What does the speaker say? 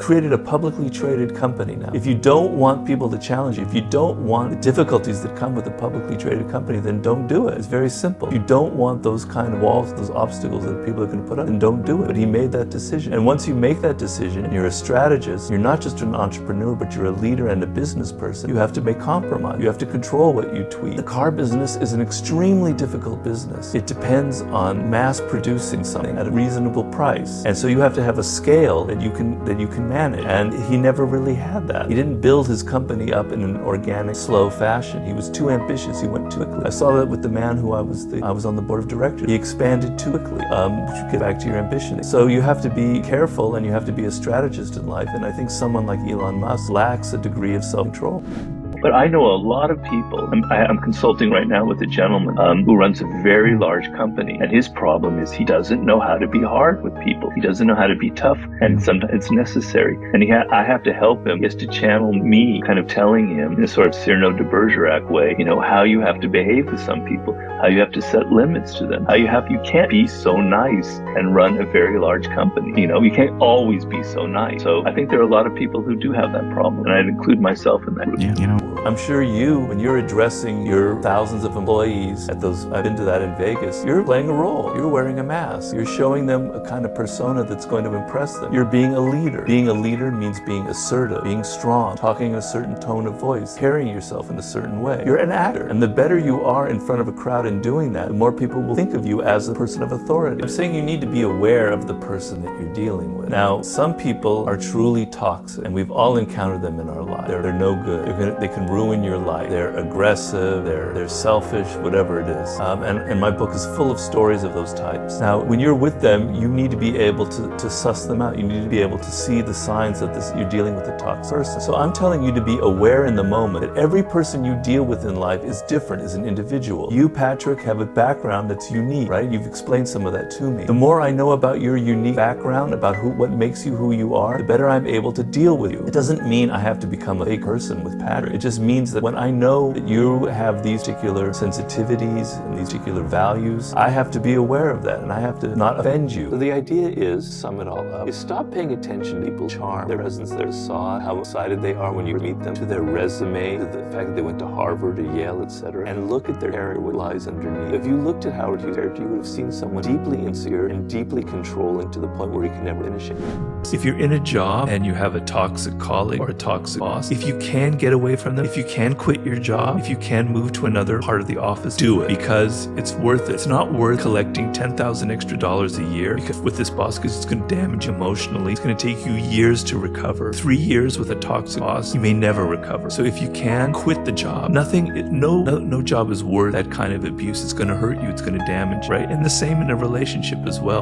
created a publicly traded company now. If you don't want people to challenge you, if you don't want the difficulties that come with a publicly traded company, then don't do it. It's very simple. If you don't want those kind of walls, those obstacles that people are going to put up, then don't do it. But he made that decision. And once you make that decision, and you're a strategist, you're not just an entrepreneur, but you're a leader and a business person, you have to make compromise. You have to control what you tweet. The car business is an extremely difficult business. It depends on mass producing something at a reasonable price. And so you have to have a scale that you can manage. And he never really had that. He didn't build his company up in an organic, slow fashion. He was too ambitious. He went too quickly. I saw that with the man who I was on the board of directors. He expanded too quickly. Get back to your ambition. So you have to be careful and you have to be a strategist in life. And I think someone like Elon Musk lacks a degree of self-control. But I know a lot of people. I'm consulting right now with a gentleman who runs a very large company, and his problem is he doesn't know how to be hard with people. He doesn't know how to be tough, and sometimes it's necessary. And I have to help him. He has to channel me, kind of telling him in a sort of Cyrano de Bergerac way, how you have to behave with some people, how you have to set limits to them, you can't be so nice and run a very large company. You can't always be so nice. So I think there are a lot of people who do have that problem, and I'd include myself in that group. Yeah, I'm sure when you're addressing your thousands of employees I've been to that in Vegas, you're playing a role. You're wearing a mask. You're showing them a kind of persona that's going to impress them. You're being a leader. Being a leader means being assertive, being strong, talking in a certain tone of voice, carrying yourself in a certain way. You're an actor. And the better you are in front of a crowd in doing that, the more people will think of you as a person of authority. I'm saying you need to be aware of the person that you're dealing with. Now, some people are truly toxic, and we've all encountered them in our lives. They're no good. They can ruin your life. They're aggressive, they're selfish, whatever it is. And my book is full of stories of those types. Now, when you're with them, you need to be able to suss them out. You need to be able to see the signs that you're dealing with a toxic person. So I'm telling you to be aware in the moment that every person you deal with in life is different as an individual. You, Patrick, have a background that's unique, right? You've explained some of that to me. The more I know about your unique background, about what makes you who you are, the better I'm able to deal with you. It doesn't mean I have to become a fake person with Patrick. It just means that when I know that you have these particular sensitivities and these particular values, I have to be aware of that, and I have to not offend you. So the idea is, sum it all up, is stop paying attention to people's charm, their presence, their facade, how excited they are when you meet them, to their resume, to the fact that they went to Harvard or Yale, etc., and look at their character, what lies underneath. If you looked at Howard Hughes' character, you would have seen someone deeply insecure and deeply controlling to the point where he can never finish it. If you're in a job and you have a toxic colleague or a toxic boss, if you can get away from them, if you can quit your job, if you can move to another part of the office, do it, because it's worth it. It's not worth collecting $10,000 extra a year with this boss, because it's going to damage you emotionally. It's going to take you years to recover. 3 years with a toxic boss, you may never recover. So if you can, quit the job. No job is worth that kind of abuse. It's going to hurt you. It's going to damage, right? And the same in a relationship as well.